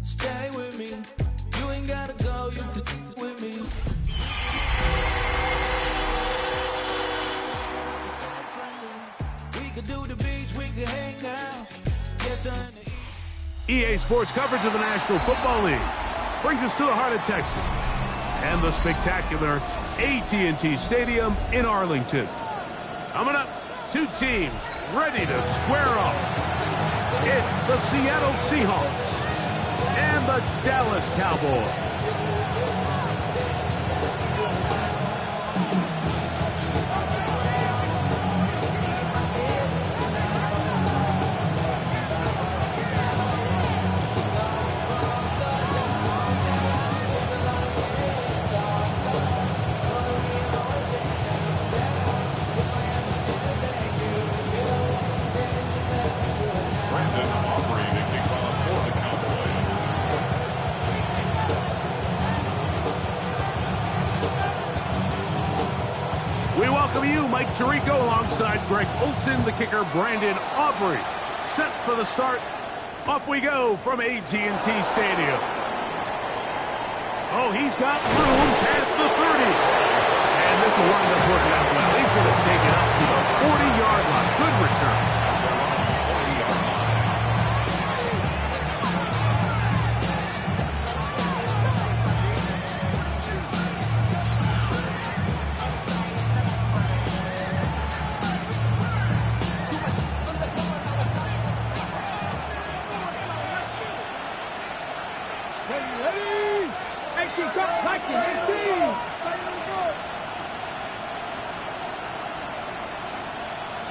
Stay with me. You ain't gotta go, you can with me. We could do the beach, we could hang out. Yes, EA Sports coverage of the National Football League brings us to the heart of Texas and the spectacular AT&T Stadium in Arlington. Coming up, two teams ready to square off. It's the Seattle Seahawks and the Dallas Cowboys. Mike Tirico alongside Greg Olsen, the kicker Brandon Aubrey. Set for the start. Off we go from AT&T Stadium. Oh, he's got room past the 30. And this will wind up working out well. He's going to take it up to the 40-yard line. Good return.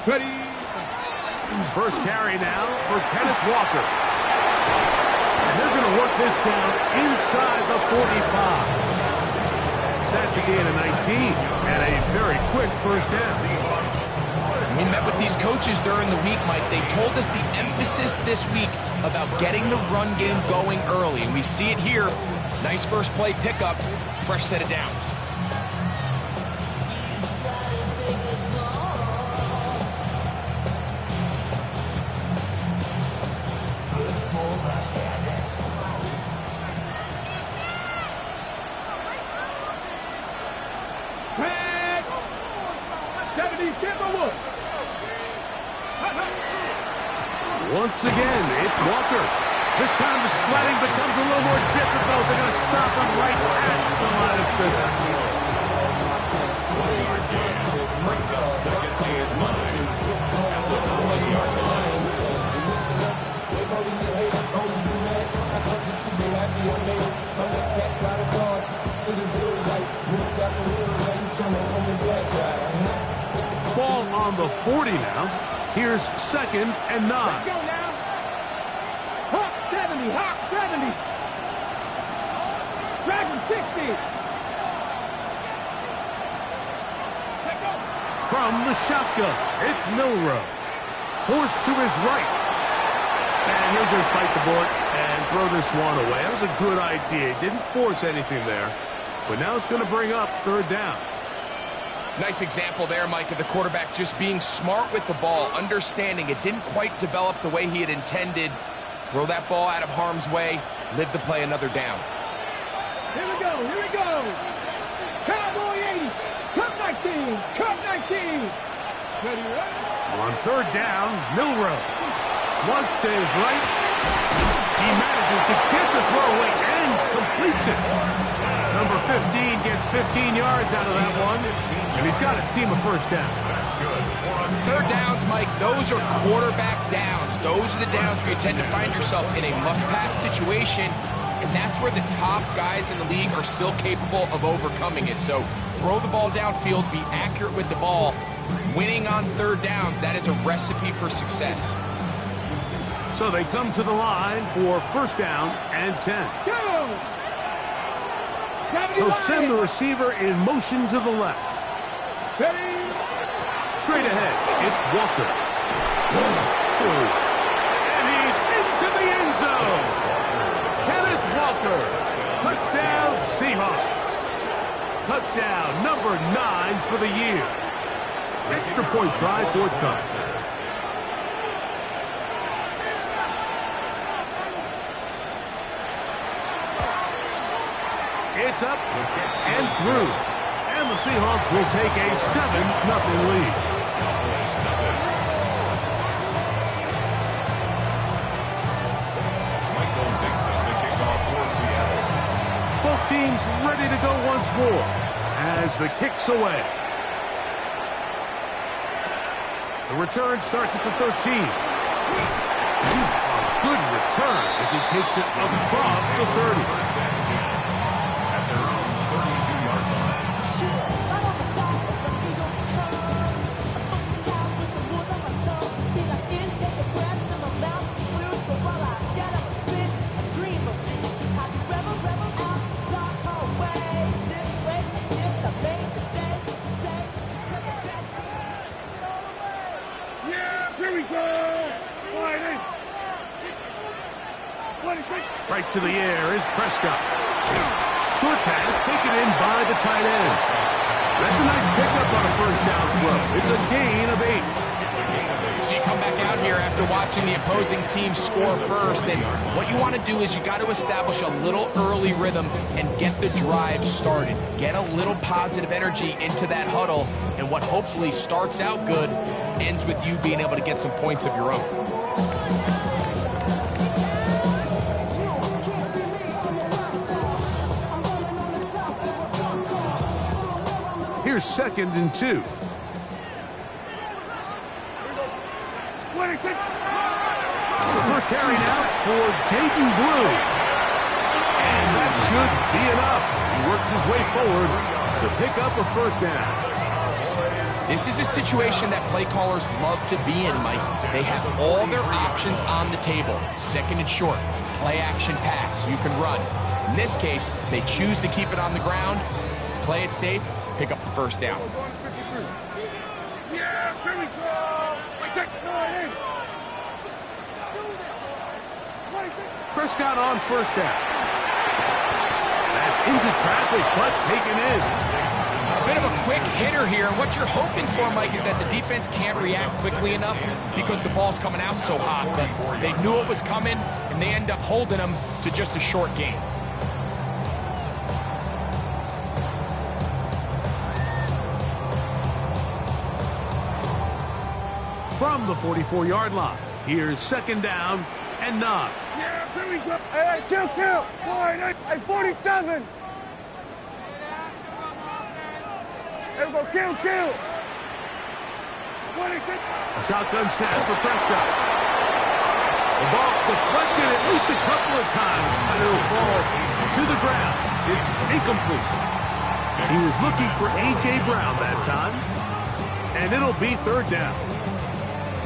Ready. First carry now for Kenneth Walker. And they're going to work this down inside the 45. That's a gain of 19 and a very quick first down. We met with these coaches during the week, Mike. They told us the emphasis this week about getting the run game going early. And we see it here. Nice first play pickup, fresh set of downs. Once again, it's Walker. This time the sledding becomes a little more difficult. They're going to stop him right at the line of scrimmage. Brings up second and 9 at the 40-yard line. Ball on the 40 now. Here's second and 9. Let's go now. Hawk 70, Hawk 70. Dragon 60. From the shotgun, it's Milroe. Forced to his right. And he'll just bite the board and throw this one away. That was a good idea. He didn't force anything there. But now it's going to bring up third down. Nice example there, Mike, of the quarterback just being smart with the ball, understanding it didn't quite develop the way he had intended. Throw that ball out of harm's way, live to play another down. Here we go, here we go. Cowboy 80, cut 19, cut 19. Ready, ready. On third down, Milroe. Flush to his right. He manages to get the throw away and completes it. Number 15 gets 15 yards out of that one. And he's got his team a first down. That's good. Third downs, Mike, those are quarterback downs. Those are the downs where you tend to find yourself in a must-pass situation, and that's where the top guys in the league are still capable of overcoming it. So throw the ball downfield, be accurate with the ball. Winning on third downs, that is a recipe for success. So they come to the line for first down and 10. Go! They'll send the receiver in motion to the left. Ready. Straight ahead, it's Walker. And he's into the end zone. Kenneth Walker. Touchdown, Seahawks. Touchdown, number 9 for the year. Extra point try forthcoming. It's up and through. And the Seahawks will take a 7-0 lead. Michael Dixon, the kickoff for Seattle. Both teams ready to go once more as the kick's away. The return starts at the 13. A good return as he takes it across the 30. At their own 32-yard line. Right to the air is Prescott. Short pass taken in by the tight end. That's a nice pickup on a first down throw. It's a gain of 8. So you come back out here after watching the opposing team score first, and what you want to do is you got to establish a little early rhythm and get the drive started. Get a little positive energy into that huddle, and what hopefully starts out good ends with you being able to get some points of your own. Here's 2nd and 2. The first carry out for Jaden Blue. And that should be enough. He works his way forward to pick up a first down. This is a situation that play callers love to be in, Mike. They have all their options on the table. 2nd and short, play action pass. You can run. In this case, they choose to keep it on the ground, play it safe, pick up the first down. Yeah, here we go. Prescott on first down. That's into traffic, but taken in. A bit of a quick hitter here. What you're hoping for, Mike, is that the defense can't react quickly enough because the ball's coming out so hot. But they knew it was coming, and they end up holding them to just a short gain. From the 44-yard line, here's 2nd down and 9. Yeah, here we go. Hey, kill. Boy, hey, 47. Hey, go kill. 26. A shotgun snap for Prescott. The ball deflected at least a couple of times, and it'll fall to the ground. It's incomplete. He was looking for A.J. Brown that time, and it'll be 3rd down.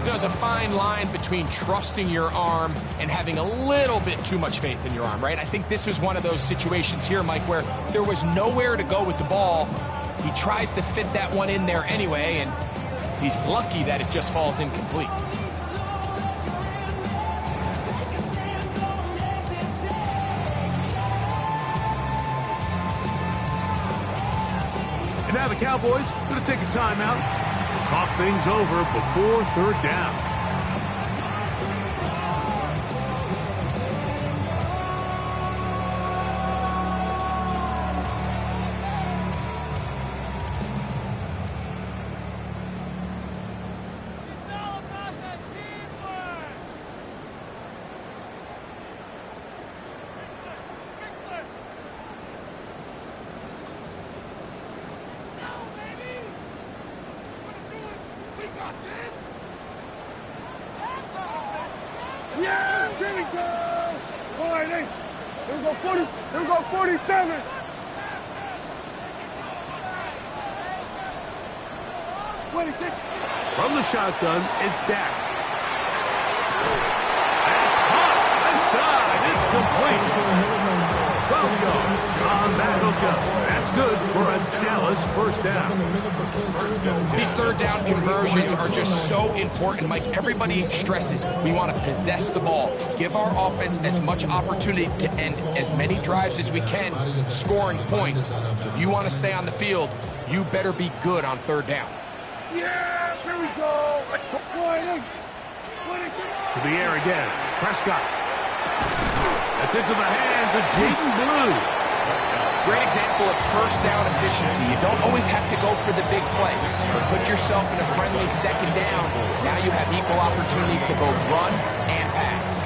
There's a fine line between trusting your arm and having a little bit too much faith in your arm, right? I think this is one of those situations here, Mike, where there was nowhere to go with the ball. He tries to fit that one in there anyway, and he's lucky that it just falls incomplete. And now the Cowboys going to take a timeout. Talk things over before 3rd down. Yeah, here we go. Boy, hey, here we go 40. Here we go 47. From the shotgun, it's Dak. That's hot. Left side. It's complete. 12 yards on that hookup. That's good for a Dallas first down. These 3rd down conversions are just so important, Mike. Everybody stresses we want to possess the ball, give our offense as much opportunity to end as many drives as we can, scoring points. So if you want to stay on the field, you better be good on 3rd down. Yeah, here we go. To the air again. Prescott. That's into the hands of Jaden Blue. Great example of first down efficiency. You don't always have to go for the big play, but put yourself in a friendly second down. Now you have equal opportunity to both run and pass.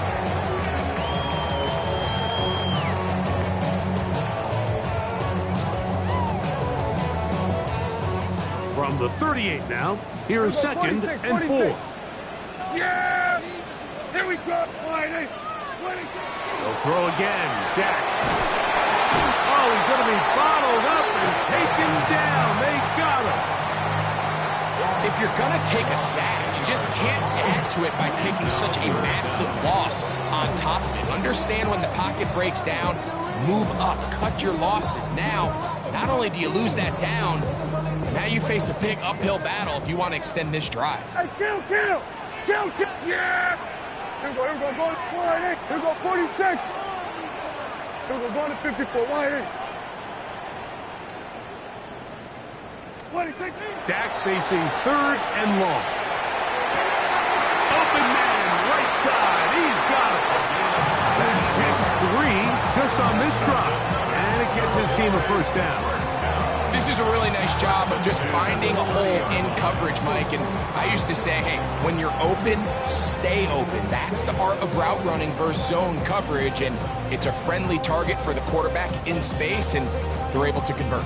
From the 38 now, here is second and 4. Yeah! Here we go, 20. They'll throw again. Dak. Oh, he's going to be bottled up and taken down. They got him. If you're going to take a sack, you just can't add to it by taking such a massive loss on top of it. Understand when the pocket breaks down, move up, cut your losses. Now, not only do you lose that down, now you face a big uphill battle if you want to extend this drive. Hey, kill! Yeah! Here we go, going 40. Here we go, 46. Here we go, going to 54, 180. 26. Dak facing third and long. Open man, right side. He's got it. That's pick 3 just on this drive. And it gets his team a first down. This is a really nice job of just finding a hole in coverage, Mike. And I used to say, hey, when you're open, stay open. That's the art of route running versus zone coverage. And it's a friendly target for the quarterback in space, and they're able to convert.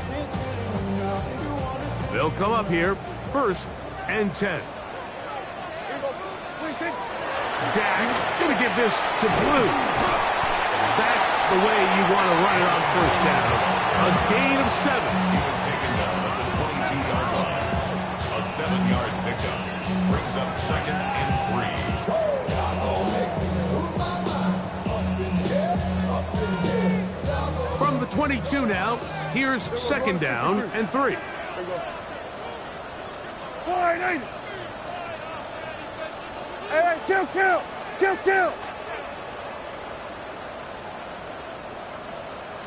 They'll come up here, first and 10. Dak going to give this to Blue. That's the way you want to run it on first down. A gain of 7. He was taken down at the 22-yard line. A 7-yard pickup brings up second and 3. From the 22 now, here's second down and 3. 480. Hey, kill!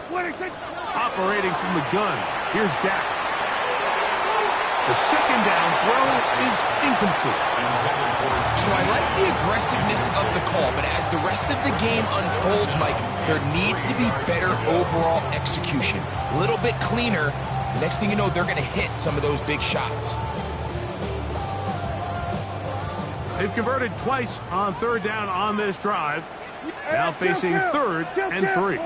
26. Operating from the gun, here's Dak. The second down throw is incomplete. So I like the aggressiveness of the call, but as the rest of the game unfolds, Mike, there needs to be better overall execution. A little bit cleaner. Next thing you know, they're going to hit some of those big shots. They've converted twice on third down on this drive. Now facing third and 3.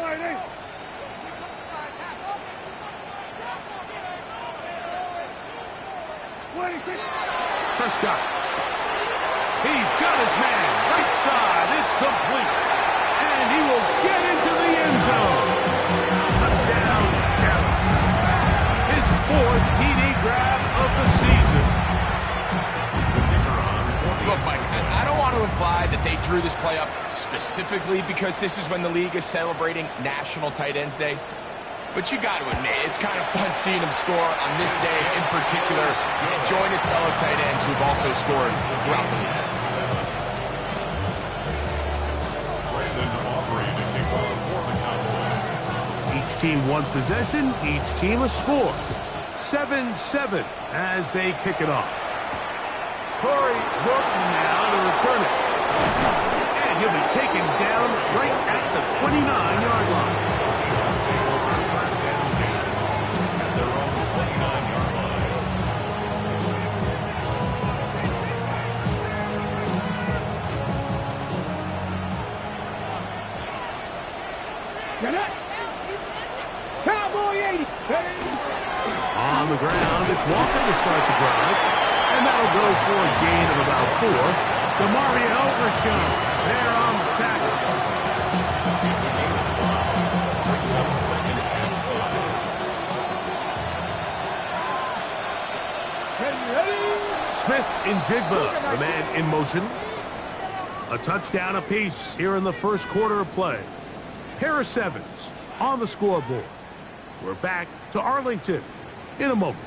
Prescott. He's got his man. Right side. It's complete. And he will get into the end zone. Touchdown, Dallas. His 4th TD grab of the season. Look, Mike, I don't want to imply that they drew this play up specifically because this is when the league is celebrating National Tight Ends Day. But you got to admit, it's kind of fun seeing him score on this day in particular and join his fellow tight ends who've also scored throughout the league. Each team one possession, each team a score. 7-7 as they kick it off. Corey Horton now to return it. And he'll be taken down right at the 29-yard line. Cowboy 80. On the ground, it's Walker to start the drive. And that'll go for a gain of about 4. DeMario Overshown there on the tackle. Smith and Jigba, the man in motion. A touchdown apiece here in the first quarter of play. Harris Evans on the scoreboard. We're back to Arlington in a moment.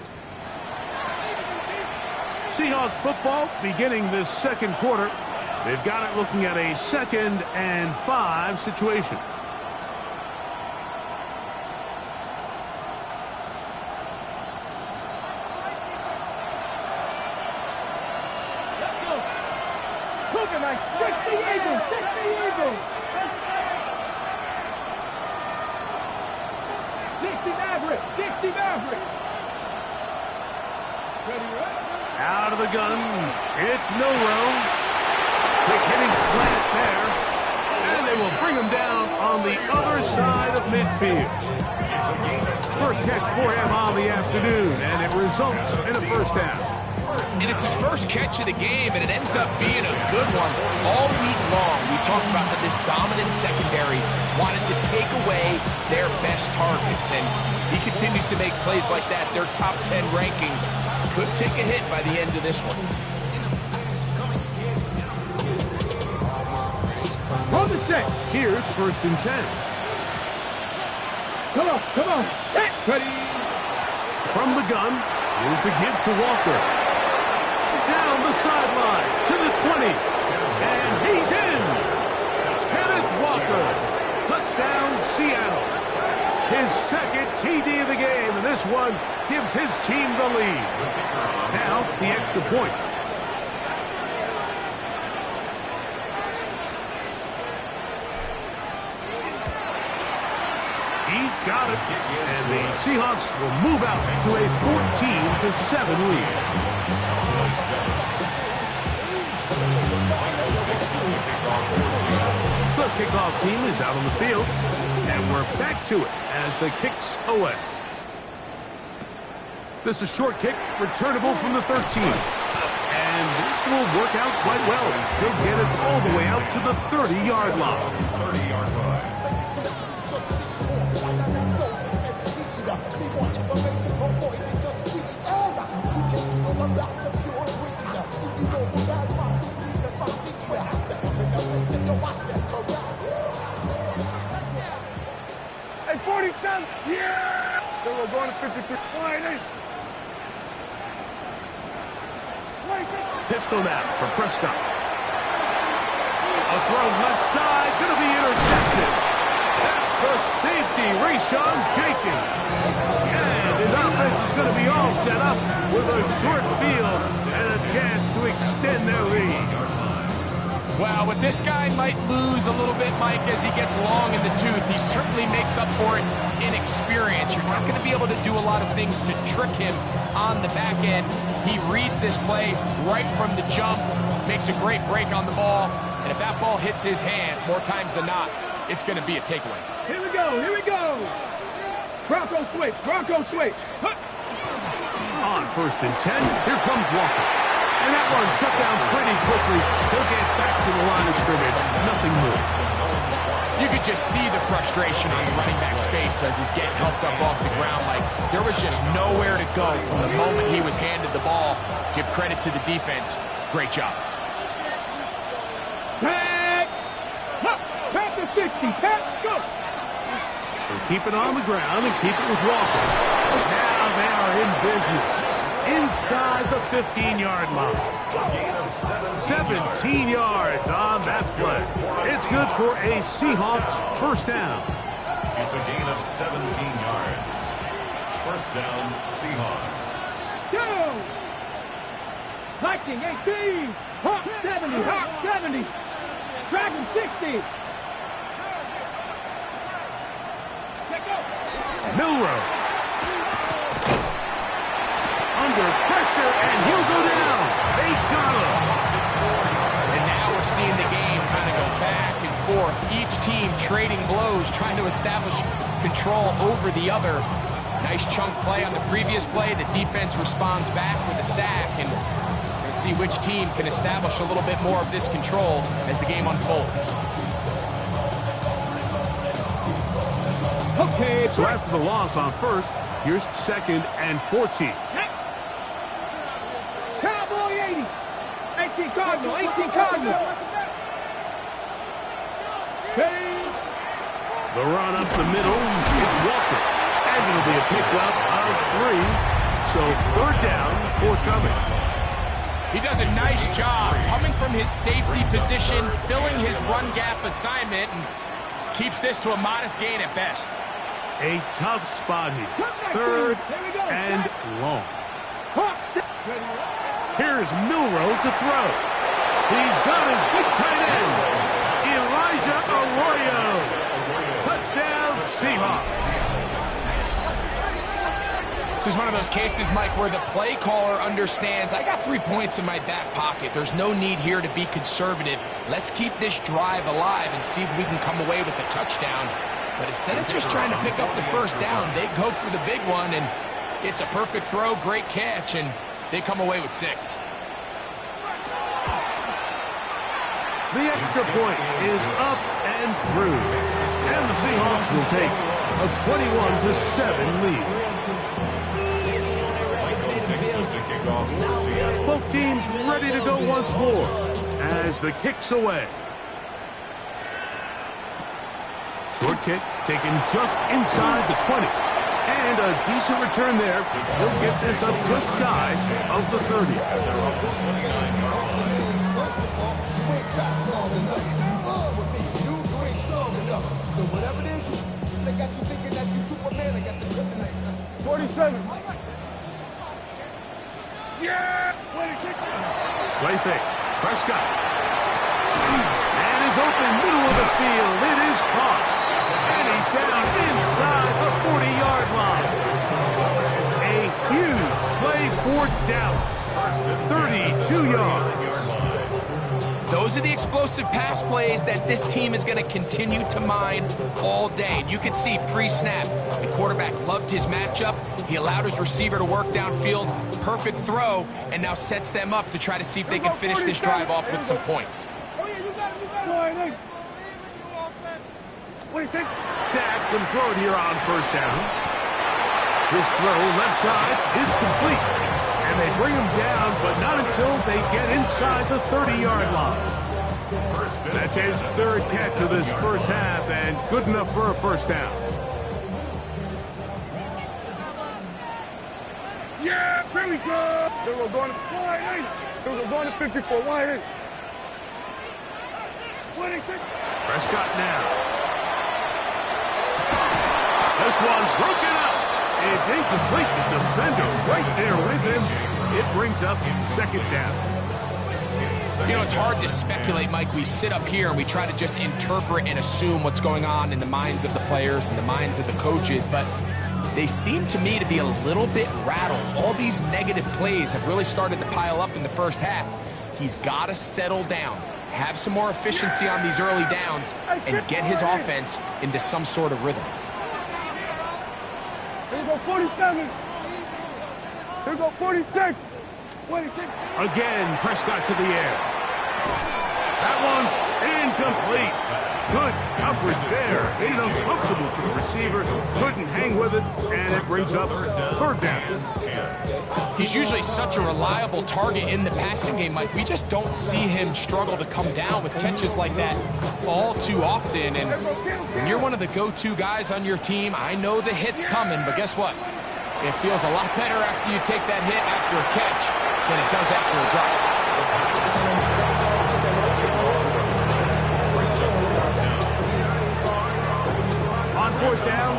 Seahawks football beginning this second quarter. They've got it looking at a 2nd and 5 situation. Cooking like 60 even. 60 Maverick. 60 Maverick. Ready, right? Out of the gun, it's Milroe. Quick hitting slant there. And they will bring him down on the other side of midfield. First catch for him on the afternoon, and it results in a first down. And it's his first catch of the game, and it ends up being a good one. All week long, we talked about how this dominant secondary wanted to take away their best targets, and he continues to make plays like that. Their top 10 ranking could take a hit by the end of this one. On the check. Here's first and 10. Come on, come on. Ready. From the gun, here's the give to Walker. Down the sideline to the 20. And he's in. Kenneth Walker. Touchdown, Seattle. His second TD of the game, and this one gives his team the lead. Now, the extra point. He's got it, and the Seahawks will move out to a 14-7 lead. The kickoff team is out on the field, and we're back to it as the kick's away. This is a short kick, returnable from the 13. And this will work out quite well as he'll get it all the way out to the 30-yard line. 30-yard line. Hey, 47. Yeah. So we're going to 53. Pistol now for Prescott. A throw left side, going to be intercepted. That's the safety, Rashawn Jenkins. And his offense is going to be all set up with a short field and a chance to extend their lead. Well, what this guy might lose a little bit, Mike, as he gets long in the tooth, he certainly makes up for it in experience. You're not going to be able to do a lot of things to trick him on the back end. He reads this play right from the jump, makes a great break on the ball, and if that ball hits his hands more times than not, it's going to be a takeaway. Here we go. Here we go. Bronco switch. Bronco switch. Huh. On first and 10, here comes Walker. And that one shut down pretty quickly. He'll get back to the line of scrimmage. Nothing more. You could just see the frustration on the running back's face as he's getting helped up off the ground. Like, there was just nowhere to go from the moment he was handed the ball. Give credit to the defense. Great job. Tag. Huh. Pass the 60. Pass. Go. They keep it on the ground and keep it with Walker. Now they are in business. Inside the 15-yard line. 17 yards on that play. It's good for a Seahawks first down. It's a gain of 17 yards. First down, Seahawks. Go. Viking 18. Hawk 70. Hawk 70. Dragon 60. Let go. Milroe. Under pressure, and he'll go down. They got him. And now we're seeing the game kind of go back and forth. Each team trading blows, trying to establish control over the other. Nice chunk play on the previous play. The defense responds back with a sack, and we'll see which team can establish a little bit more of this control as the game unfolds. Okay. So after the loss on first, here's second and 14. Cowboy 80. 18 Cardinal. 18 Cardinal. Steady. The run up the middle, it's Walker. And it'll be a pickup of 3. So third down, forthcoming. He does a nice job coming from his safety position, filling his run gap assignment, and keeps this to a modest gain at best. A tough spot here. Third and long. Here's Milroe to throw. He's got his big tight end, Elijah Arroyo. Touchdown, Seahawks. This is one of those cases, Mike, where the play caller understands, I got 3 points in my back pocket. There's no need here to be conservative. Let's keep this drive alive and see if we can come away with a touchdown. But instead of just trying to pick up the first down, they go for the big one, and it's a perfect throw, great catch, and they come away with 6. The extra point is up and through. And the Seahawks will take a 21-7 lead. Both teams ready to go once more as the kick's away. Short kick taken just inside the 20. And a decent return there. He'll get this up just shy of the 30. So whatever it is, they got you thinking that you Superman. I got the kryptonite. 47. Yeah! Play fake. Prescott. And is open middle of the field. It is caught. And he's down inside the 40-yard line. A huge play for Dallas. 32 yards. Those are the explosive pass plays that this team is going to continue to mine all day. And you can see pre-snap, the quarterback loved his matchup. He allowed his receiver to work downfield. Perfect throw, and now sets them up to try to see if they can finish this drive off with some points. Dak can throw it here on first down. His throw left side is complete. And they bring him down, but not until they get inside the 30-yard line. That's his third catch of this first half, and good enough for a first down. Yeah, here we go. Then we're going to wide in. Then we're going to 54 wide in. 26. Prescott now. This one broken up. It's incomplete. The defender right there with him. It brings up second down. You know, it's hard to speculate, Mike. We sit up here and we try to just interpret and assume what's going on in the minds of the players and the minds of the coaches, but they seem to me to be a little bit rattled. All these negative plays have really started to pile up in the first half. He's got to settle down, have some more efficiency on these early downs, and get his offense into some sort of rhythm. Here we go, 47. Here we go, 46. 26. Again, Prescott to the air. That one's incomplete. Good coverage there. Made it uncomfortable for the receiver. Couldn't hang with it, and it brings up third down. He's usually such a reliable target in the passing game, Mike. We just don't see him struggle to come down with catches like that all too often. And when you're one of the go-to guys on your team, I know the hit's coming, but guess what? It feels a lot better after you take that hit after a catch than it does after a drop. On fourth down,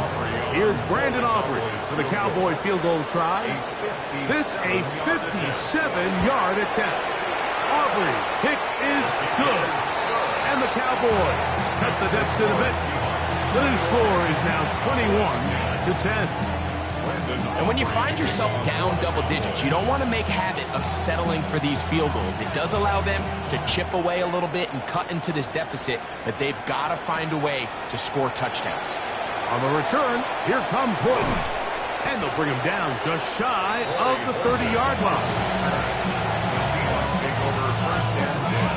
here's Brandon Aubrey for the Cowboy field goal try. This a 57-yard attempt. Aubrey's kick is good. And the Cowboys cut the deficit a bit. The new score is now 21-10. And when you find yourself down double digits, you don't want to make habit of settling for these field goals. It does allow them to chip away a little bit and cut into this deficit, but they've got to find a way to score touchdowns. On the return, here comes Hood. And they'll bring him down just shy of the 30-yard line. The Seahawks take over first and 10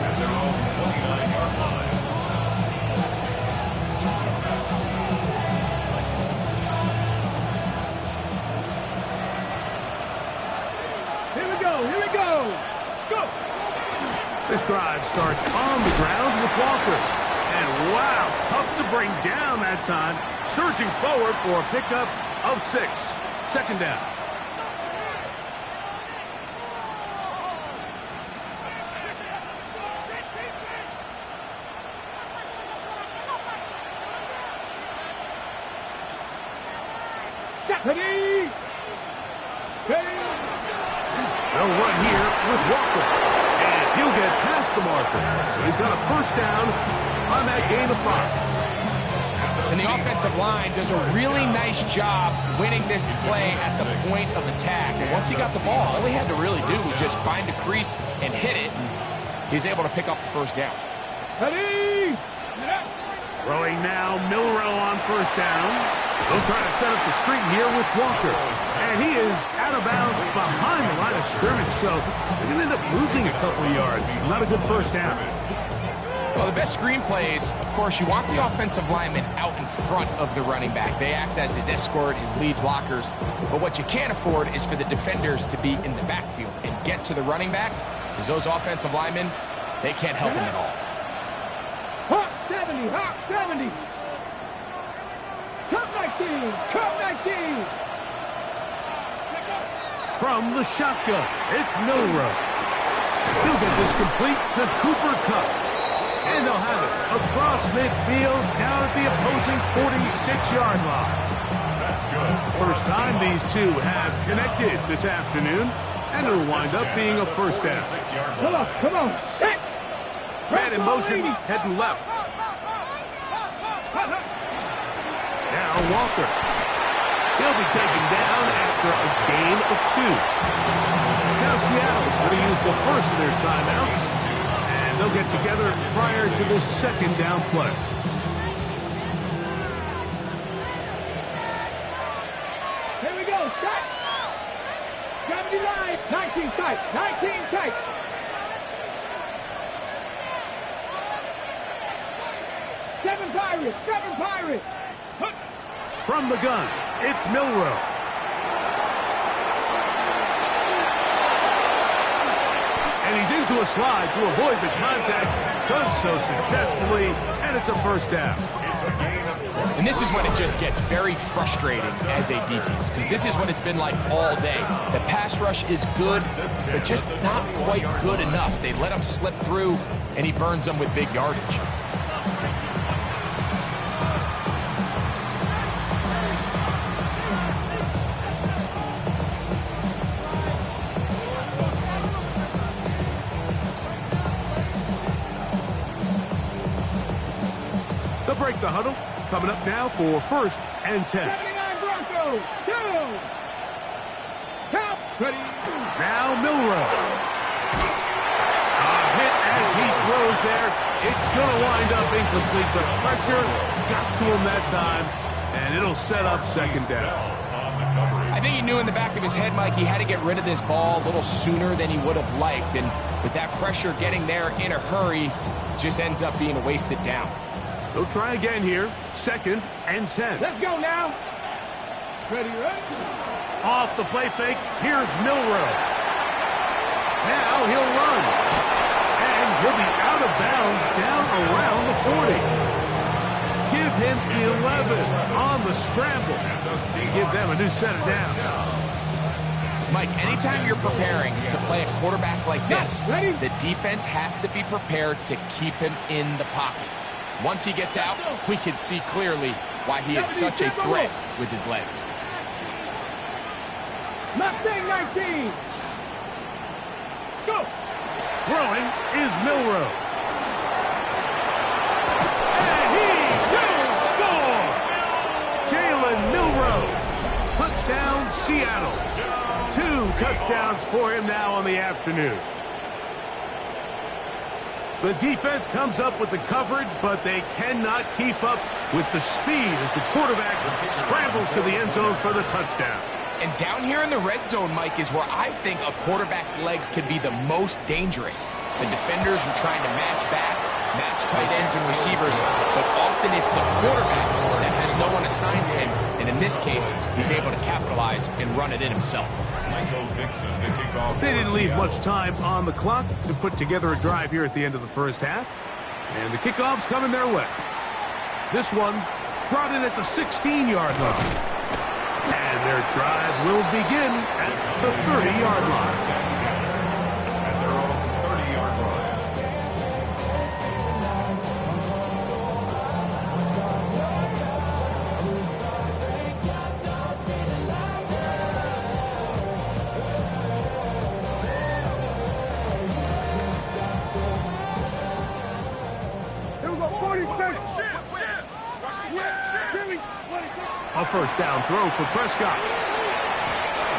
at their own 29-yard line. Here we go. Let's go. This drive starts on the ground with Walker. And wow, tough to bring down that time. Surging forward for a pickup of 6. Second down. Ready. They'll run here with Walker. And he'll get past the marker. So he's got a first down on that gain of 5. And the offensive line does a really nice job winning this play at the point of attack. And once he got the ball, all he had to really do was just find a crease and hit it. He's able to pick up the first down. Ready? Throwing now, Milroe on first down. They'll try to set up the screen here with Walker. And he is out of bounds behind the line of scrimmage, so they're going to end up losing a couple of yards. Not a good first down. Well, the best screen plays, of course, you want the offensive lineman out in front of the running back. They act as his escort, his lead blockers. But what you can't afford is for the defenders to be in the backfield and get to the running back, because those offensive linemen, they can't help him at all. Hop 70, hop 70. Cut 19, cut 19. From the shotgun, it's Milroe. He'll get this complete to Cooper Kupp. And they'll have it across midfield down at the opposing 46-yard line. That's good. First time these two have connected this afternoon, and it'll wind up being a first down. 6-yard Come line. on, come on. Hey. Man in motion, heading left. Now Walker. He'll be taken down after a gain of 2. Now Seattle going to use the first of their timeouts. They'll get together prior to the second down play. Here we go. Tight. 79. 19 tight. 19 tight. Seven Pirates. Seven Pirates. From the gun, it's Milroe. And he's into a slide to avoid the contact. Does so successfully, and it's a first down. It's a gain of 20. And this is when it just gets very frustrating as a defense, because this is what it's been like all day. The pass rush is good, but just not quite good enough. They let him slip through, and he burns them with big yardage. They'll break the huddle. Coming up now for first and 10. 79 Broncos. 2. Count. Ready. Now Milroe. A hit as he throws there. It's going to wind up incomplete, but pressure got to him that time, and it'll set up second down. On the coverage. I think he knew in the back of his head, Mike, he had to get rid of this ball a little sooner than he would have liked. And with that pressure getting there in a hurry, just ends up being a wasted down. They'll try again here. Second and 10. Let's go now. Ready, ready. Off the play fake, here's Milroe. Now he'll run. And he'll be out of bounds down around the 40. Give him 11 on the scramble. And give them a new set of downs. Mike, anytime you're preparing to play a quarterback like this, the defense has to be prepared to keep him in the pocket. Once he gets out, we can see clearly why he is such a threat with his legs. Mustang 19. Let's go. Throwing is Milroe. And he will score! Jalen Milroe. Touchdown, Seattle. 2 touchdowns for him now on the afternoon. The defense comes up with the coverage, but they cannot keep up with the speed as the quarterback scrambles to the end zone for the touchdown. And down here in the red zone, Mike, is where I think a quarterback's legs can be the most dangerous. The defenders are trying to match backs, match tight ends and receivers, but often it's the quarterback that has no one assigned to him. And in this case, he's able to capitalize and run it in himself. Michael Dixon to kick off. They didn't leave much time on the clock to put together a drive here at the end of the first half. And the kickoff's coming their way. This one brought in at the 16-yard line. And their drive will begin at the 30-yard line. At their own 30-yard line. Here we go. 46. A first down throw for Prescott.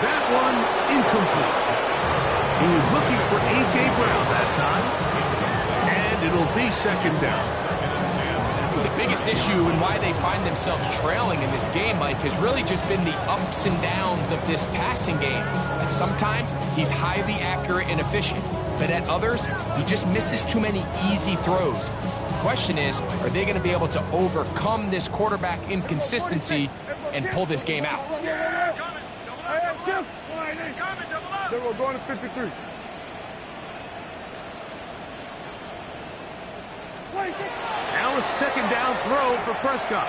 That one incomplete. He was looking for A.J. Brown that time. And it'll be second down. The biggest issue and why they find themselves trailing in this game, Mike, has really just been the ups and downs of this passing game. And sometimes he's highly accurate and efficient, but at others, he just misses too many easy throws. The question is, are they going to be able to overcome this quarterback inconsistency and pull this game out? We're going to 53. Now a second down throw for Prescott.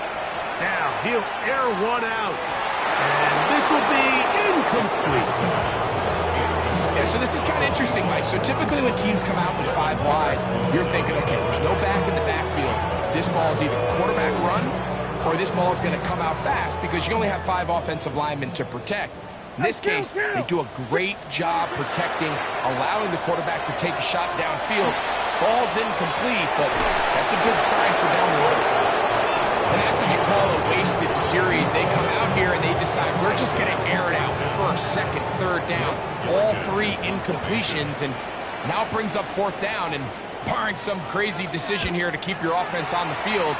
Now he'll air one out. And this will be incomplete. Yeah, so this is kind of interesting, Mike. So typically when teams come out with 5 wide, you're thinking, okay, there's no back in the backfield. This ball is either quarterback run or this ball is going to come out fast because you only have 5 offensive linemen to protect. In this case, they do a great job protecting, allowing the quarterback to take a shot downfield. Falls incomplete, but that's a good sign for down the road. And that's what you call a wasted series. They come out here and they decide, we're just going to air it out. First, second, third down. All 3 incompletions, and now it brings up 4th down. And barring some crazy decision here to keep your offense on the field,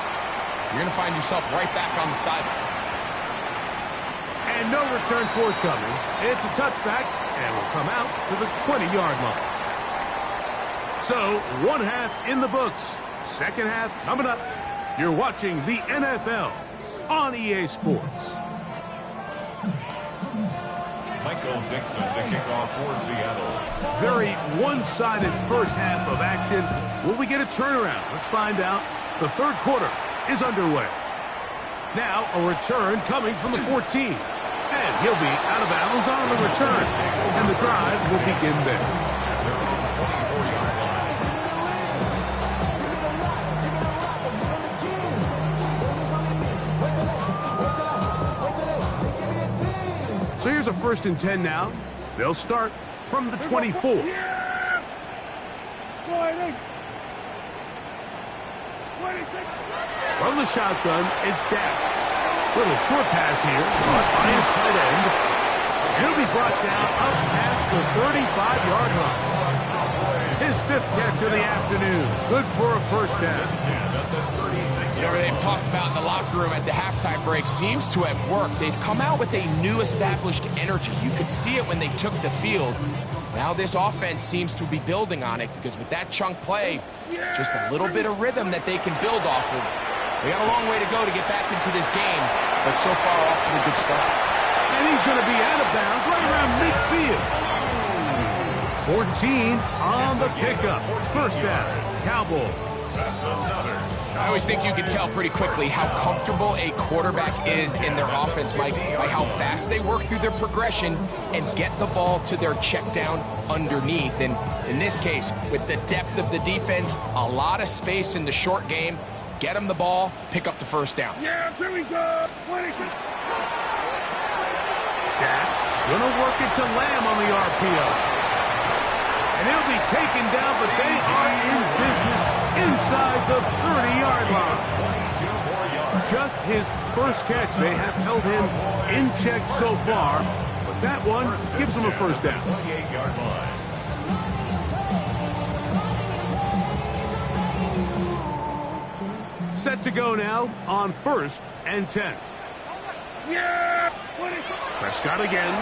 you're going to find yourself right back on the sideline. And no return forthcoming. It's a touchback, and will come out to the 20-yard line. So, one half in the books. Second half coming up. You're watching the NFL on EA Sports. Michael Dixon to kick off for Seattle. Very one-sided first half of action. Will we get a turnaround? Let's find out. The third quarter is underway. Now, a return coming from the 14. And he'll be out of bounds on the return. And the drive will begin there. So here's a 1st and 10 now. They'll start from the 24. From the shotgun, it's down. Little short pass here, caught by his tight end. He'll be brought down up past the 35-yard line. His 5th catch of the afternoon. Good for a first down. Whatever they've talked about in the locker room at the halftime break seems to have worked. They've come out with a new established energy. You could see it when they took the field. Now this offense seems to be building on it because with that chunk play, just a little bit of rhythm that they can build off of. They got a long way to go to get back into this game, but so far off to a good start. And he's going to be out of bounds right around midfield. 14 on the pickup. First down, Cowboys. I always think you can tell pretty quickly how comfortable a quarterback is in their offense, Mike, by how fast they work through their progression and get the ball to their check down underneath. And in this case, with the depth of the defense, a lot of space in the short game, get them the ball, pick up the first down. Yeah, here we go. Dak gonna work it to Lamb on the RPO. And he'll be taken down, but they are in business inside the 30-yard line. Just his first catch. They have held him in check so far, but that one gives him a first down. 28-yard line. Set to go now on 1st and 10. Yeah! Prescott again.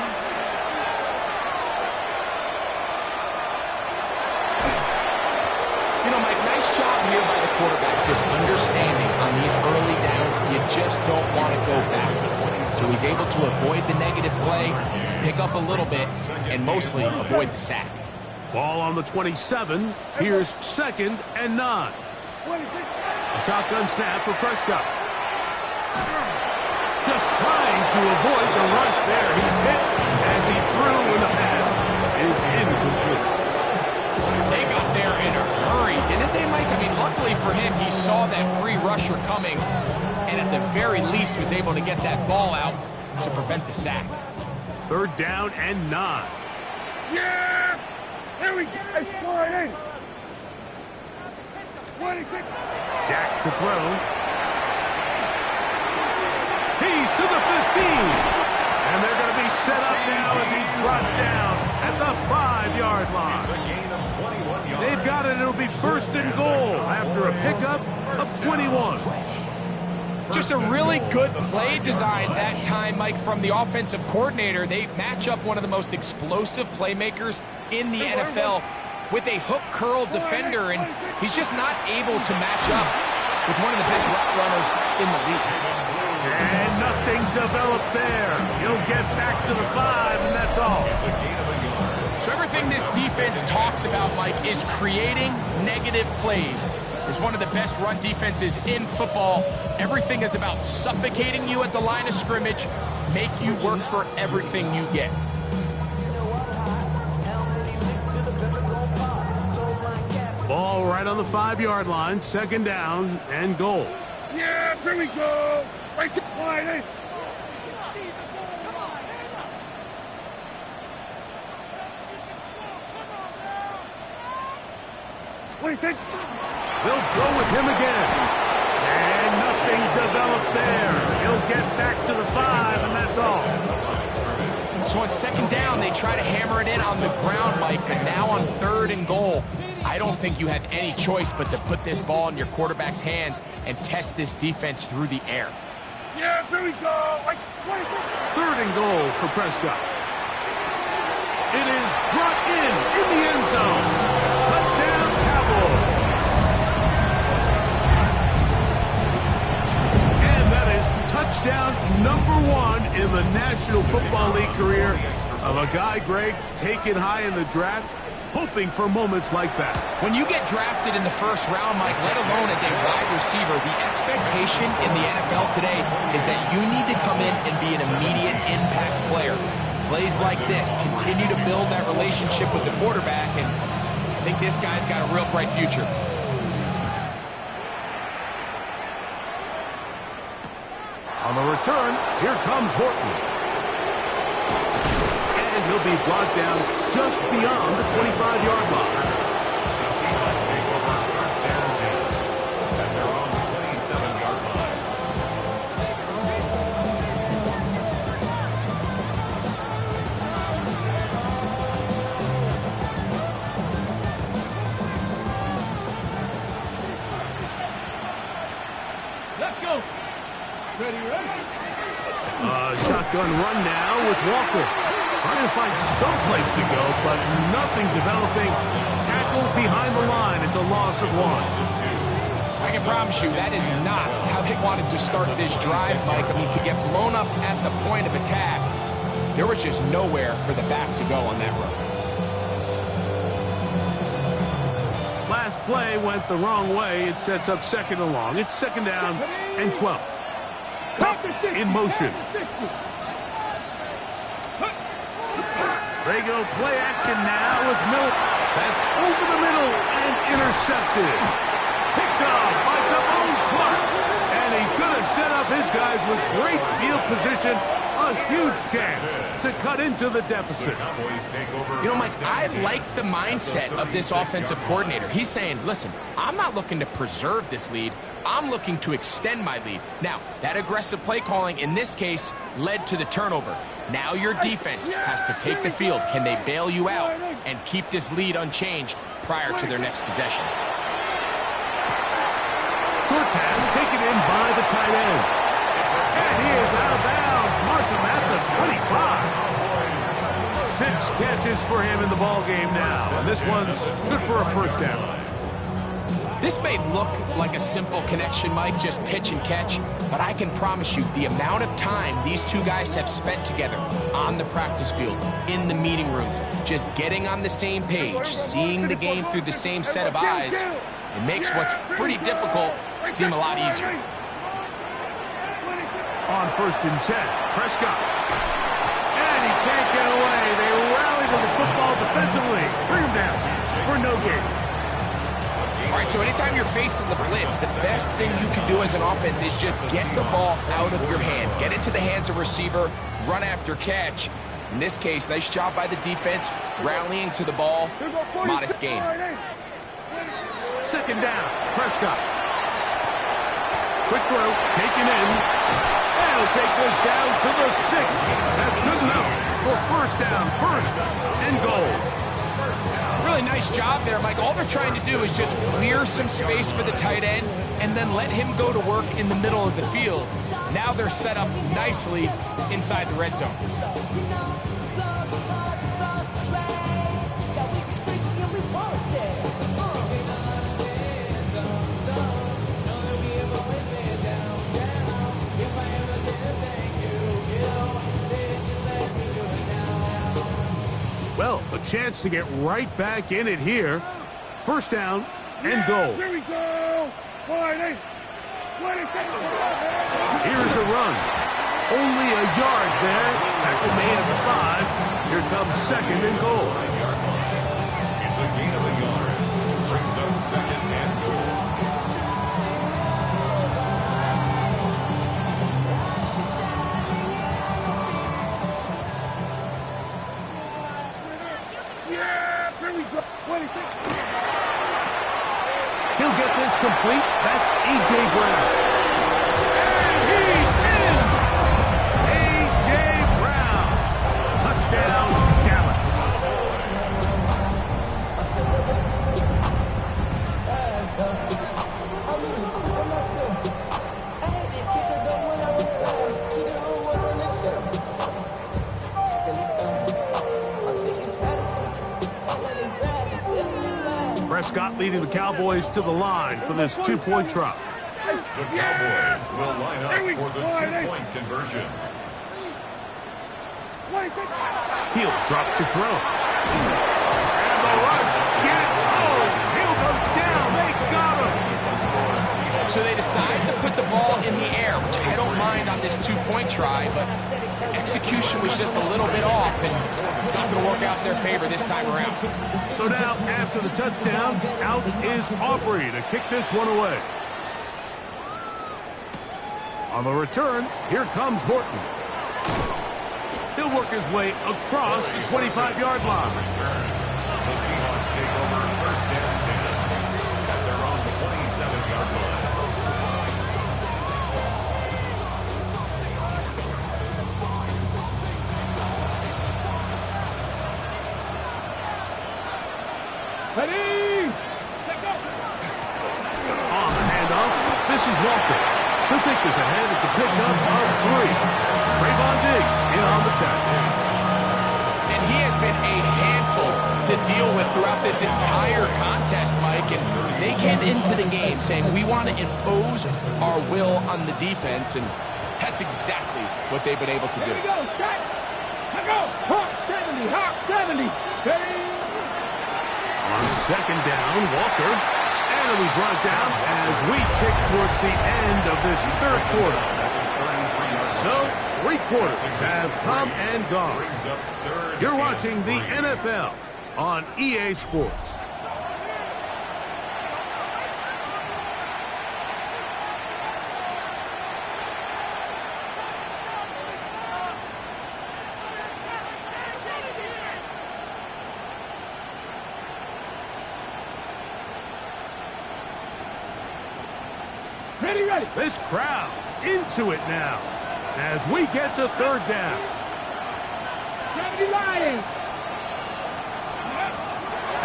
You know, Mike, nice job here by the quarterback, just understanding on these early downs, you just don't want to go backwards. So he's able to avoid the negative play, pick up a little bit, and mostly avoid the sack. Ball on the 27. Here's 2nd and 9. A shotgun snap for Prescott. Just trying to avoid the rush there. He's hit as he threw when the pass is incomplete. They got there in a hurry, didn't they, Mike? I mean, luckily for him, he saw that free rusher coming and at the very least was able to get that ball out to prevent the sack. 3rd down and 9. Yeah! Here we go. Hey, slide in. Dak to throw. speed. And they're going to be set up now as he's brought down at the 5-yard line. It's a gain of 21 yards. They've got it. It'll be first and goal after a pickup of 21. Just a really good play design that time, Mike, from the offensive coordinator. They match up one of the most explosive playmakers in the NFL with a hook curl defender, and he's just not able to match up with one of the best route runners in the league. And nothing developed there. He'll get back to the 5, and that's all. It's a gain of a yard. So everything this defense talks about, Mike, is creating negative plays. It's one of the best run defenses in football. Everything is about suffocating you at the line of scrimmage, make you work for everything you get. Ball right on the 5-yard line, second down and goal. Yeah, here we go. Right to the line, eh? What do you think? They'll go with him again. And nothing developed there. He'll get back to the 5, and that's all. So on second down, they try to hammer it in on the ground, Mike, but now on third and goal, I don't think you have any choice but to put this ball in your quarterback's hands and test this defense through the air. Yeah, here we go. Right, what do you think? Third and goal for Prescott. It is brought in the end zone. Touchdown, Cowboys. And that is touchdown number 1 in the National Football League career of a guy, Greg, taken high in the draft, hoping for moments like that. When you get drafted in the first round, Mike, let alone as a wide receiver, the expectation in the NFL today is that you need to come in and be an immediate impact player. Plays like this continue to build that relationship with the quarterback, and I think this guy's got a real bright future. On the return, here comes Horton. And he'll be brought down just beyond the 25-yard line. The Seahawks take over first and 10 at their own 27-yard line. Let's go. Ready? Shotgun run now with Walker. Trying to find some place to go, but nothing developing. Tackled behind the line. It's a loss of 1. I can promise you that is not how they wanted to start this drive, Mike. I mean, to get blown up at the point of attack, there was just nowhere for the back to go on that run. Last play went the wrong way. It sets up second and long. It's second down and 12. Cup in motion. They go play action now with Miller. That's over the middle and intercepted. Picked off by Devon Clark. And he's going to set up his guys with great field position. A huge chance to cut into the deficit. You know, Mike, I like the mindset of this offensive coordinator. He's saying, listen, I'm not looking to preserve this lead. I'm looking to extend my lead. Now, that aggressive play calling in this case led to the turnover. Now your defense has to take the field. Can they bail you out and keep this lead unchanged prior to their next possession? Short pass taken in by the tight end. And he is out of bounds. Mark him at the 25. 6 catches for him in the ball game now. And this one's good for a first down. This may look like a simple connection, Mike, just pitch and catch, but I can promise you the amount of time these two guys have spent together on the practice field, in the meeting rooms, just getting on the same page, seeing the game through the same set of eyes, it makes what's pretty difficult seem a lot easier. On first and 10, Prescott. And he can't get away. They rally to the football defensively. Bring him down for no gain. All right, so anytime you're facing the blitz, the best thing you can do as an offense is just get the ball out of your hand. Get it to the hands of receiver, run after catch. In this case, nice job by the defense, rallying to the ball, modest gain. Second down, Prescott. Quick throw, taken in. And he'll take this down to the 6. That's good enough for first down, first and goal. Really nice job there, Mike. All they're trying to do is just clear some space for the tight end and then let him go to work in the middle of the field. Now they're set up nicely inside the red zone. Well, a chance to get right back in it here. First down and goal. Here we go. 40. 26. Here's a run. Only a yard there. Tackle made at the 5. Here comes second and goal. It's a gain of a yard. Brings up second and goal. Yeah, here we go. 26. He'll get this complete. That's A.J. Brown. And he's in! A.J. Brown. Touchdown, Dallas. Prescott leading the Cowboys to the line for this two-point try. The Cowboys will line up for the two-point conversion. He'll drop to throw. And the rush gets home. He'll go down. They got him. So they decide to put the ball in the air, which I don't mind on this two-point try, but execution was just a little bit off, and it's not going to work out in their favor this time around. So now, after the touchdown, out is Aubrey to kick this one away. On the return, here comes Horton. He'll work his way across the 25-yard line. The Seahawks take over first and 10 at their own 27-yard line. Ready? On the handoff, this is Walker. He'll take this ahead. It's a pickup of 3. Trayvon Diggs in on the tackle. And he has been a handful to deal with throughout this entire contest, Mike. And they came into the game saying, we want to impose our will on the defense, and that's exactly what they've been able to do. Here we go. Set. Let go. Hawk 70. Hawk 70. Ready? On second down, Walker. And it'll be brought down as we tick towards the end of this third quarter. So, 3 quarters have come and gone. You're watching the NFL on EA Sports. Ready, ready. This crowd into it now as we get to third down. 70 Lions.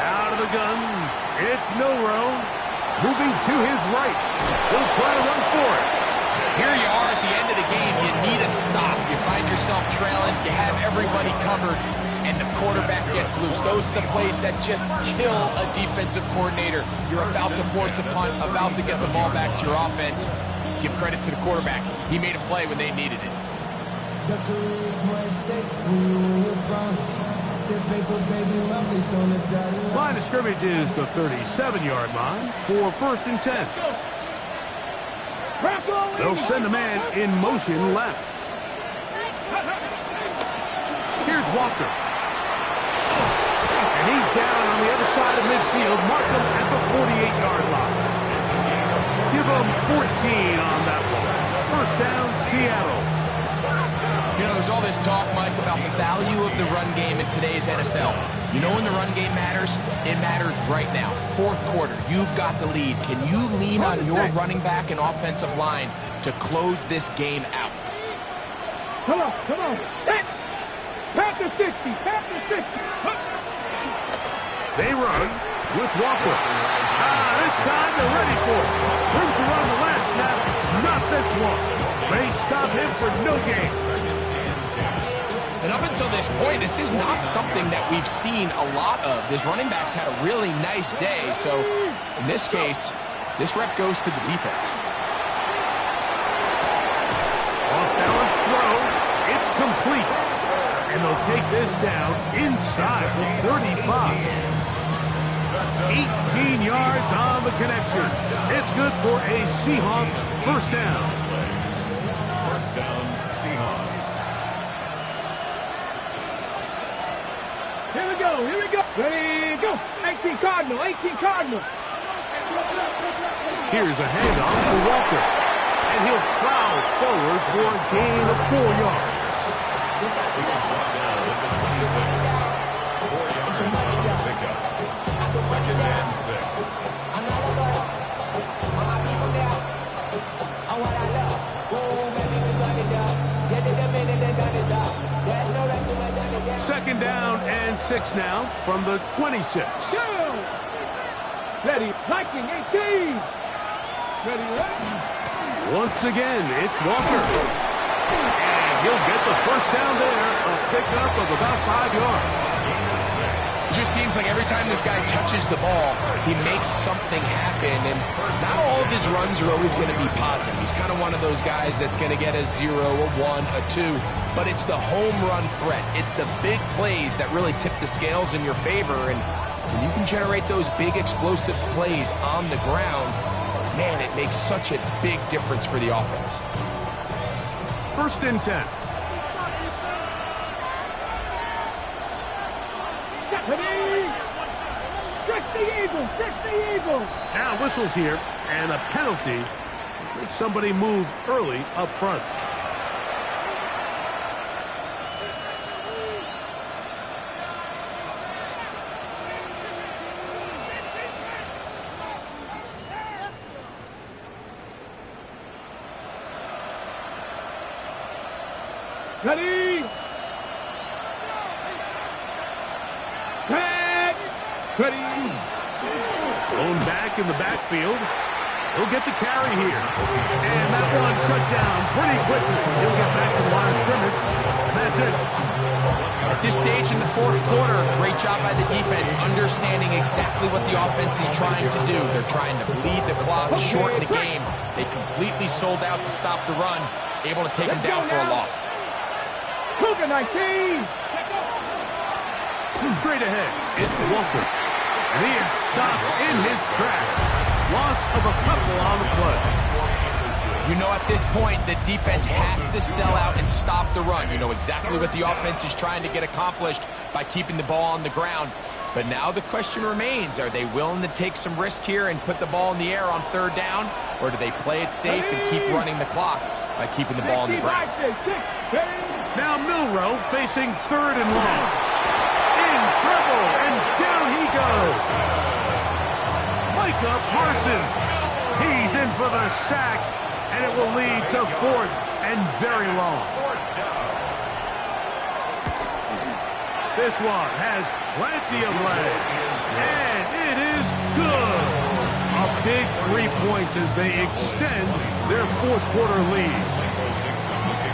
Out of the gun, it's Milroe. Moving to his right. He'll try to run for it. Here you are at the end of the game. You need a stop. You find yourself trailing. You have everybody covered, and the quarterback gets loose. Those are the plays that just kill a defensive coordinator. You're about to force a punt, about to get the ball back to your offense. Give credit to the quarterback. He made a play when they needed it. The career's more at stake when you win your crown. The paper, baby, love is on the dotted line. Line of scrimmage is the 37-yard line for first and 10. They'll send a man in motion left. Here's Walker. And he's down on the other side of midfield. Mark him at the 48-yard line. Give him 14 on that one. First down, Seattle. You know, there's all this talk, Mike, about the value of the run game in today's NFL. You know when the run game matters? It matters right now. Fourth quarter, you've got the lead. Can you lean on your running back and offensive line to close this game out? Come on, come on. Pass the 60, pass the 60. They run with Walker. This time they're ready for it. Room to run the last snap. Not this one. They stop him for no gain. And up until this point, this is not something that we've seen a lot of. This running back's had a really nice day. So in this case, this rep goes to the defense. Off-balance throw. It's complete. And they'll take this down inside the 35. 18 yards on the connection. It's good for a Seahawks first down. First down, Seahawks. Here we go, here we go. Ready, go. 18 Cardinal, 18 Cardinal. Here's a handoff for Walker. And he'll prowl forward for a gain of 4 yards. He's brought down at the 26. 4 yards on the pickup. Second and 6. Second down and 6 now from the 26. Go. Ready, Viking, 18. Ready, ready. Once again, it's Walker. And he'll get the first down there, a pickup of about 5 yards. It just seems like every time this guy touches the ball, he makes something happen. And not all of his runs are always going to be positive. He's kind of one of those guys that's going to get a 0, a 1, a 2. But it's the home run threat. It's the big plays that really tip the scales in your favor. And when you can generate those big explosive plays on the ground, man, it makes such a big difference for the offense. First and 10. Ready. Trick the Eagles, trick the Eagles. Now whistles here, and a penalty. I think somebody moved early up front. Ready. Back. Ready. Thrown back in the backfield. He'll get the carry here. And that one shut down pretty quickly. He'll get back to the line of scrimmage. And that's it. At this stage in the fourth quarter, great job by the defense, understanding exactly what the offense is trying to do. They're trying to bleed the clock, shorten the game. They completely sold out to stop the run, able to take him down for a loss. Cougar 19. Straight ahead, it's Walker. And he is stopped in his tracks. Loss of a couple on the play. You know, at this point, the defense has to sell out and stop the run. You know exactly what the offense is trying to get accomplished by keeping the ball on the ground. But now the question remains, are they willing to take some risk here and put the ball in the air on third down? Or do they play it safe and keep running the clock by keeping the ball on the ground? Now Milroe facing third and long. In trouble, and down he goes. Micah Parsons. He's in for the sack, and it will lead to fourth and very long. This one has plenty of leg, and it is good. A big 3 points as they extend their fourth quarter lead.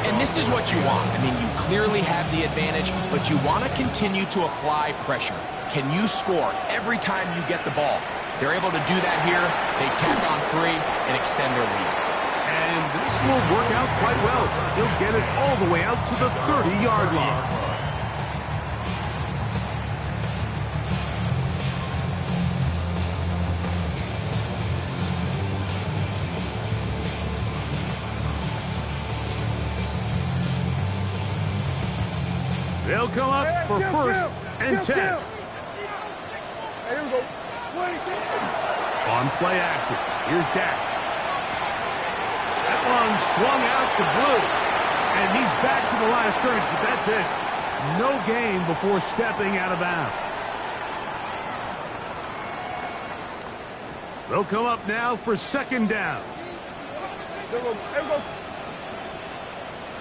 And this is what you want. I mean, you clearly have the advantage, but you want to continue to apply pressure. Can you score every time you get the ball? They're able to do that here. They tack on 3 and extend their lead. And this will work out quite well. He'll get it all the way out to the 30-yard line. They'll come up for first and 10. Here we go. On play action, here's Dak. That one swung out to Blue. And he's back to the line of scrimmage, but that's it. No gain before stepping out of bounds. They'll come up now for second down. Here we go.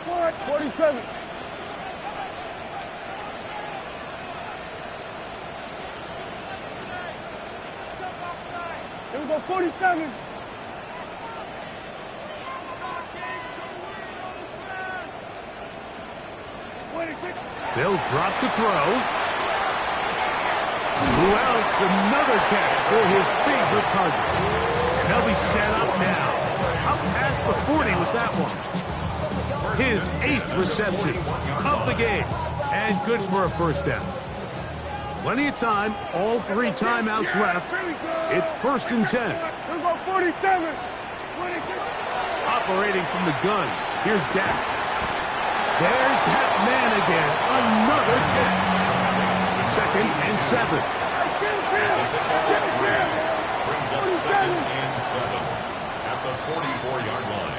What? 47. Here we go, 47. They'll drop to throw. Who else? Another catch for his favorite target. And they'll be set up now. Up past the 40 with that one. His 8th reception of the game. And good for a first down. Plenty of time. All 3 timeouts left. It's 1st and 10. Here we go, 47. Operating from the gun. Here's Dak. There's that man again. Another catch. 2nd and 7. Brings up 2nd and 7 at the 44-yard line.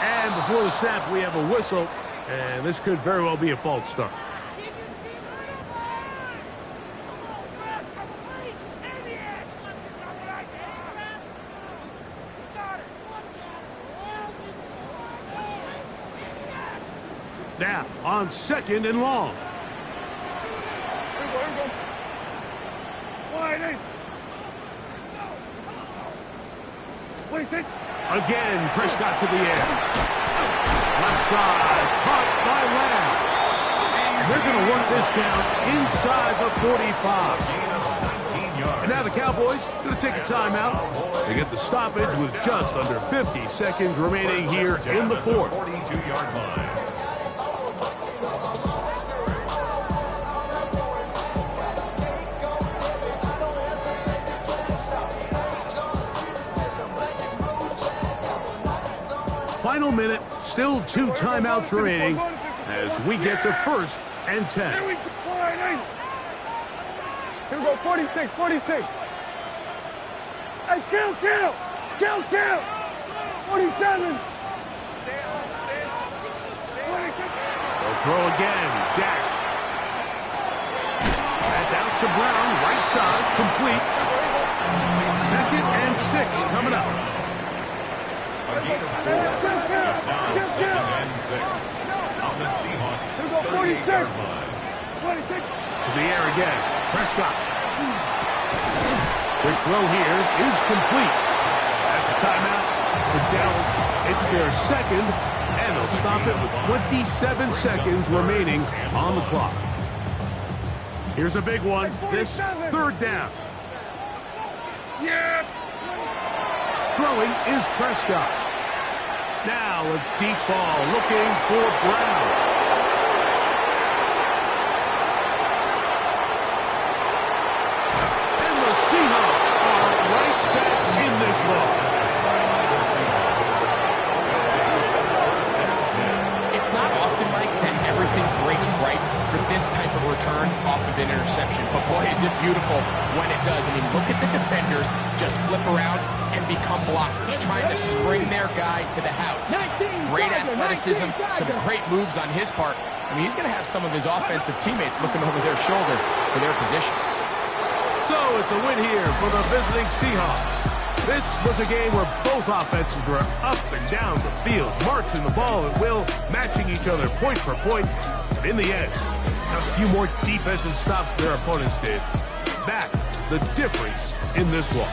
And before the snap, we have a whistle. And this could very well be a false start. Now, on 2nd and long. Here we go. Wide 8. 26. Again, Prescott to the air. Left side, caught by Lamb. And they're going to work this down inside the 45. And now the Cowboys going to take a timeout. They get the stoppage with just under 50 seconds remaining here in the 4th. 42-yard line. Final minute, still 2 timeouts remaining as we get to 1st and 10. Here we go, wide 8. Here we go, 46, 46. Hey, kill. 47. They'll throw again. Dak. That's out to Brown, right side, complete. 2nd and 6 coming up. A gain of 4. It's now 2nd and 6 on the Seahawks 38-yard line. 26. To the air again. Prescott. Quick throw here is complete. That's a timeout for Dallas. It's their 2nd, and they'll stop it with 27 seconds remaining on the clock. Here's a big one. This 3rd down. Yes. Throwing is Prescott. Now a deep ball looking for Brown. And the Seahawks are right back in this one. It's not often, Mike, that everything breaks right for this type of return off of an interception. But boy, is it beautiful when it does. I mean, look at the defenders just flip around and become blockers, trying to spring their guy to the house. Great athleticism, some great moves on his part. I mean, he's going to have some of his offensive teammates looking over their shoulder for their position. So it's a win here for the visiting Seahawks. This was a game where both offenses were up and down the field, marching the ball at will, matching each other point for point. But in the end, a few more defensive stops their opponents did. That is the difference in this one.